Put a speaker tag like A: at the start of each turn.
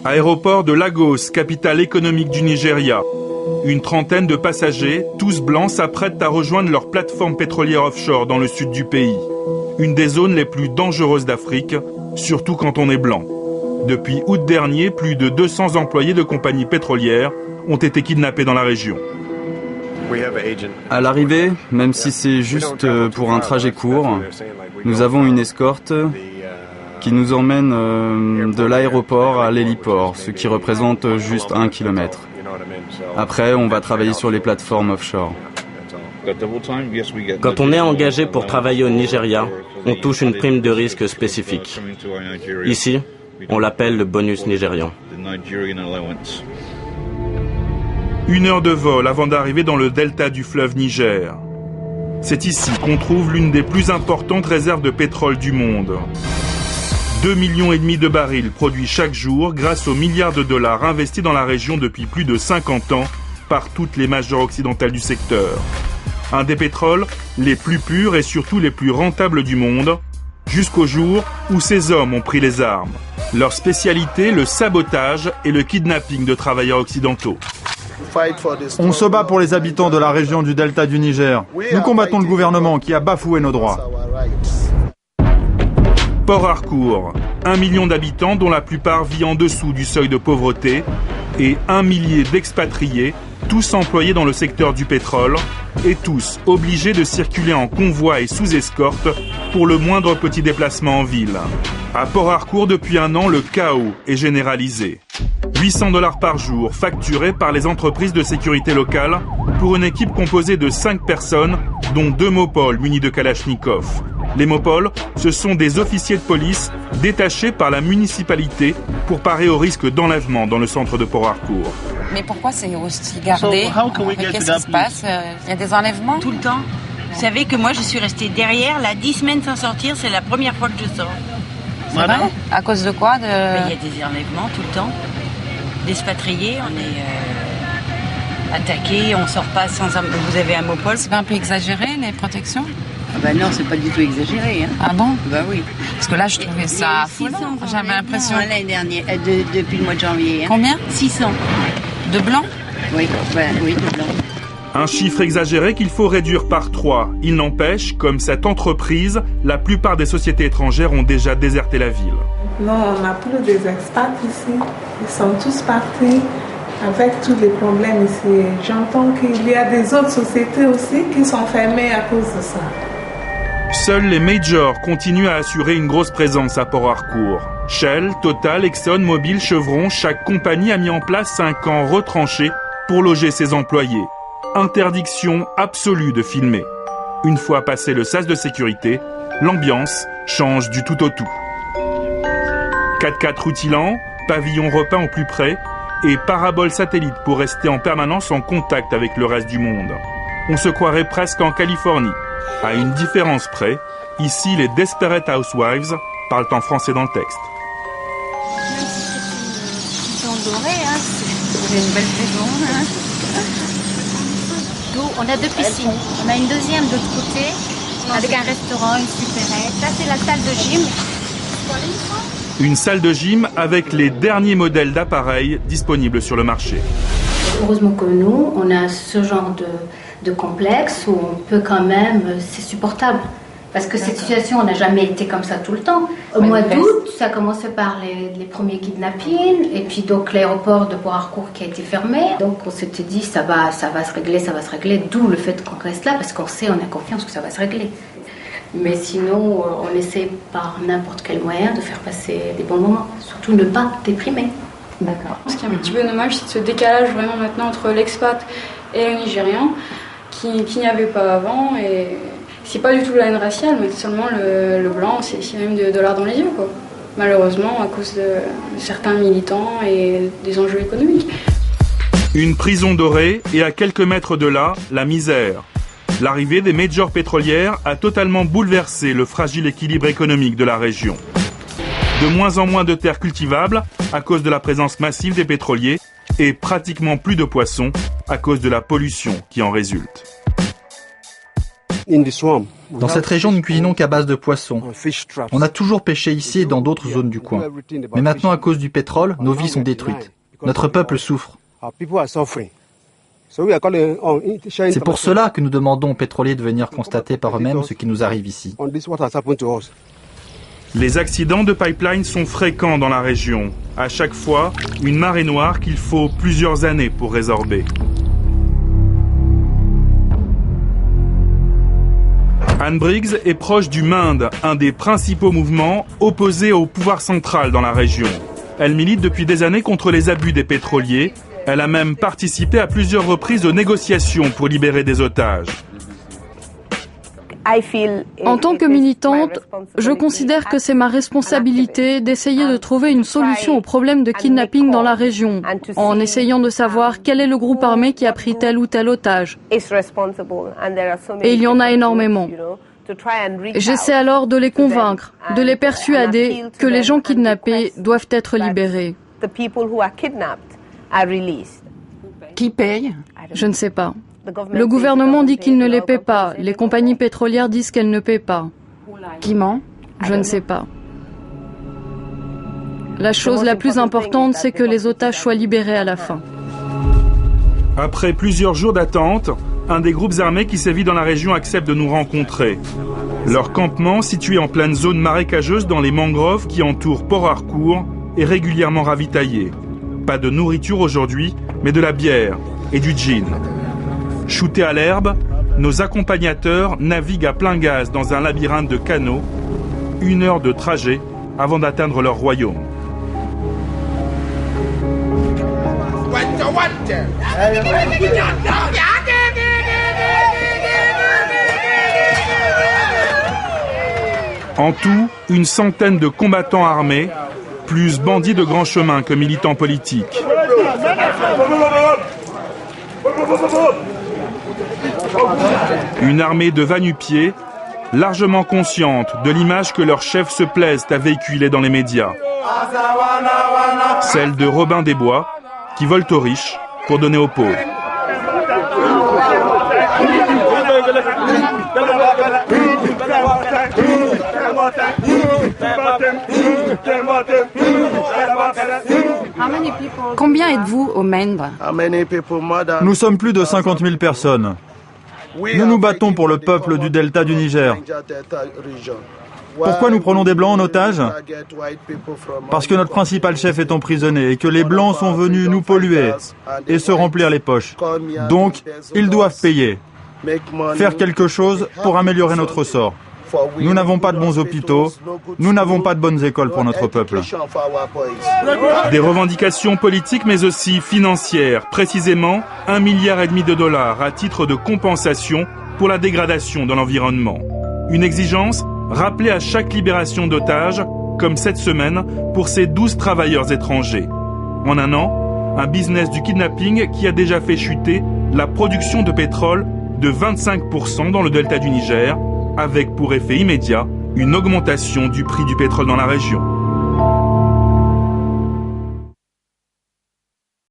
A: Aéroport de Lagos, capitale économique du Nigeria. Une trentaine de passagers, tous blancs, s'apprêtent à rejoindre leur plateforme pétrolière offshore dans le sud du pays. Une des zones les plus dangereuses d'Afrique, surtout quand on est blanc. Depuis août dernier, plus de 200 employés de compagnies pétrolières ont été kidnappés dans la région.
B: À l'arrivée, même si c'est juste pour un trajet court, nous avons une escorte qui nous emmène de l'aéroport à l'héliport, ce qui représente juste 1 kilomètre. Après, on va travailler sur les plateformes offshore.
C: Quand on est engagé pour travailler au Nigeria, on touche une prime de risque spécifique. Ici, on l'appelle le bonus nigérian.
A: 1 heure de vol avant d'arriver dans le delta du fleuve Niger. C'est ici qu'on trouve l'une des plus importantes réserves de pétrole du monde. 2,5 millions de barils produits chaque jour grâce aux milliards de dollars investis dans la région depuis plus de 50 ans par toutes les majors occidentales du secteur. Un des pétroles les plus purs et surtout les plus rentables du monde, jusqu'au jour où ces hommes ont pris les armes. Leur spécialité, le sabotage et le kidnapping de travailleurs occidentaux.
D: On se bat pour les habitants de la région du delta du Niger. Nous combattons le gouvernement qui a bafoué nos droits.
A: Port Harcourt, 1 million d'habitants dont la plupart vivent en dessous du seuil de pauvreté et 1 millier d'expatriés, tous employés dans le secteur du pétrole et tous obligés de circuler en convoi et sous escorte pour le moindre petit déplacement en ville. À Port Harcourt, depuis 1 an, le chaos est généralisé. 800 $ par jour facturés par les entreprises de sécurité locales pour une équipe composée de 5 personnes, dont 2 mopoles munis de Kalachnikov. Les mopoles, ce sont des officiers de police détachés par la municipalité pour parer au risque d'enlèvement dans le centre de Port Harcourt.
E: Mais pourquoi c'est aussi gardé? Qu'est-ce qui se passe? Il y a des enlèvements?
F: Tout le temps. Vous savez que moi je suis restée derrière, là, 10 semaines sans sortir, c'est la première fois que je sors.
E: C'est vrai? À cause de quoi?
F: Il y a des enlèvements tout le temps. D'expatriés, on est attaqué, on sort pas sans... Vous avez un mopole?
E: C'est pas un peu exagéré, les protections?
F: Ah bah non, c'est pas du tout exagéré. Hein.
E: Ah bon?
F: Bah oui.
E: Parce que là, je trouvais ça affolant. J'avais l'impression...
F: L'année dernière, depuis le mois de janvier. Hein.
E: Combien?
F: 600.
E: De blancs?
F: Oui, oui, de blancs.
A: Un chiffre exagéré qu'il faut réduire par 3. Il n'empêche, comme cette entreprise, la plupart des sociétés étrangères ont déjà déserté la ville.
G: Non, on n'a plus des expats ici. Ils sont tous partis avec tous les problèmes ici. J'entends qu'il y a des autres sociétés aussi qui sont fermées à cause de ça.
A: Seuls les majors continuent à assurer une grosse présence à Port Harcourt. Shell, Total, Exxon, Mobil, Chevron, chaque compagnie a mis en place un camp retranché pour loger ses employés. Interdiction absolue de filmer. Une fois passé le sas de sécurité, l'ambiance change du tout au tout. 4x4 rutilant, pavillon repeint au plus près et parabole satellite pour rester en permanence en contact avec le reste du monde. On se croirait presque en Californie. À une différence près, ici les Desperate Housewives parlent en français dans le texte.
F: Ils sont dorés, hein. C'est une belle maison. Hein.
H: On a 2 piscines. On a une deuxième de l'autre côté avec un restaurant, une supérette. Ça, c'est la salle de gym.
A: Une salle de gym avec les derniers modèles d'appareils disponibles sur le marché.
I: Heureusement que nous, on a ce genre de complexe où on peut quand même, c'est supportable. Parce que cette situation n'a jamais été comme ça tout le temps. Au mois d'août, ça a commencé par les premiers kidnappings, et puis donc l'aéroport de Port Harcourt qui a été fermé. Donc on s'était dit ça va se régler, d'où le fait qu'on reste là, parce qu'on sait, on a confiance que ça va se régler. Mais sinon, on essaie par n'importe quel moyen de faire passer des bons moments, surtout ne pas déprimer.
J: D'accord. Ce qui est un petit peu dommage, c'est ce décalage vraiment maintenant entre l'expat et le Nigérian, qu'il n'y avait pas avant, et... C'est pas du tout la haine raciale, mais seulement le blanc, c'est même de dollars dans les yeux, quoi. Malheureusement, à cause de certains militants et des enjeux économiques.
A: Une prison dorée et à quelques mètres de là, la misère. L'arrivée des majors pétrolières a totalement bouleversé le fragile équilibre économique de la région. De moins en moins de terres cultivables à cause de la présence massive des pétroliers et pratiquement plus de poissons à cause de la pollution qui en résulte.
D: Dans cette région, nous ne cuisinons qu'à base de poissons. On a toujours pêché ici et dans d'autres zones du coin. Mais maintenant, à cause du pétrole, nos vies sont détruites. Notre peuple souffre. C'est pour cela que nous demandons aux pétroliers de venir constater par eux-mêmes ce qui nous arrive ici.
A: Les accidents de pipeline sont fréquents dans la région. À chaque fois, une marée noire qu'il faut plusieurs années pour résorber. Anne Briggs est proche du MIND, un des principaux mouvements opposés au pouvoir central dans la région. Elle milite depuis des années contre les abus des pétroliers. Elle a même participé à plusieurs reprises aux négociations pour libérer des otages.
K: En tant que militante, je considère que c'est ma responsabilité d'essayer de trouver une solution au problème de kidnapping dans la région, en essayant de savoir quel est le groupe armé qui a pris tel ou tel otage. Et il y en a énormément. J'essaie alors de les convaincre, de les persuader que les gens kidnappés doivent être libérés.
E: Qui paye?
K: Je ne sais pas. Le gouvernement dit qu'il ne les paie pas. Les compagnies pétrolières disent qu'elles ne paient pas.
E: Qui ment?
K: Je ne sais pas. La chose la plus importante, c'est que les otages soient libérés à la fin.
A: Après plusieurs jours d'attente, un des groupes armés qui sévit dans la région accepte de nous rencontrer. Leur campement, situé en pleine zone marécageuse dans les mangroves qui entourent Port Harcourt, est régulièrement ravitaillé. Pas de nourriture aujourd'hui, mais de la bière et du gin. Shootés à l'herbe, nos accompagnateurs naviguent à plein gaz dans un labyrinthe de canaux, 1 heure de trajet avant d'atteindre leur royaume. En tout, une centaine de combattants armés, plus bandits de grand chemin que militants politiques. Une armée de va-nu-pieds, largement consciente de l'image que leurs chefs se plaisent à véhiculer dans les médias. Celle de Robin des Bois, qui vole aux riches pour donner aux pauvres.
E: Combien êtes-vous au Mende?
D: Nous sommes plus de 50 000 personnes. Nous nous battons pour le peuple du delta du Niger. Pourquoi nous prenons des Blancs en otage? Parce que notre principal chef est emprisonné et que les Blancs sont venus nous polluer et se remplir les poches. Donc, ils doivent payer. Faire quelque chose pour améliorer notre sort. Nous n'avons pas de bons hôpitaux, nous n'avons pas de bonnes écoles pour notre peuple.
A: Des revendications politiques mais aussi financières, précisément 1,5 milliard de dollars à titre de compensation pour la dégradation de l'environnement. Une exigence rappelée à chaque libération d'otages, comme cette semaine pour ces 12 travailleurs étrangers. En un an, un business du kidnapping qui a déjà fait chuter la production de pétrole de 25% dans le delta du Niger, avec pour effet immédiat une augmentation du prix du pétrole dans la région.